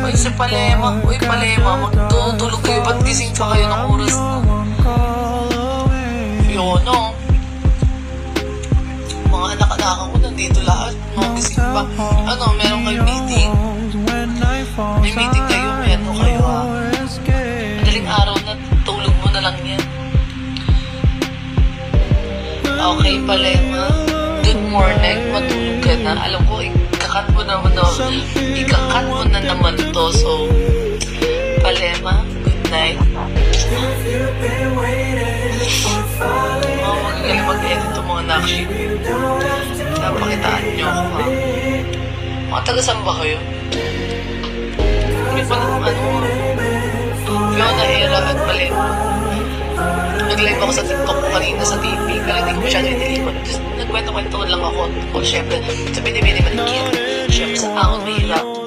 Uy, si Palema. Uy, Palema. Magtutulog kayo. Ba't gising pa kayo ng oras na? Yun, no? Mga anak-anakan ko nandito lahat. No, gising pa. Ano, meron kayo meeting? May meeting kayo. Meron kayo, ha? Madaling araw na tulog mo na lang yan. Okay, Palema. Good morning. Matulog ka na. Alam ko, ikakat mo naman to. So, Palema, good night. Magaling mag-edit itong mga nakship. Napakitaan nyo ako, ha? Mga taga-saan ba kayo? Hindi pa naman, Fiona Era at Palema. Nag-live ako sa TikTok ko kanina sa TV. Pero hindi ko masyado inilikot. Just nagkwento-kwento lang ako. Siyempre, sa binibini manikit. Siyempre, sa taon may hirap.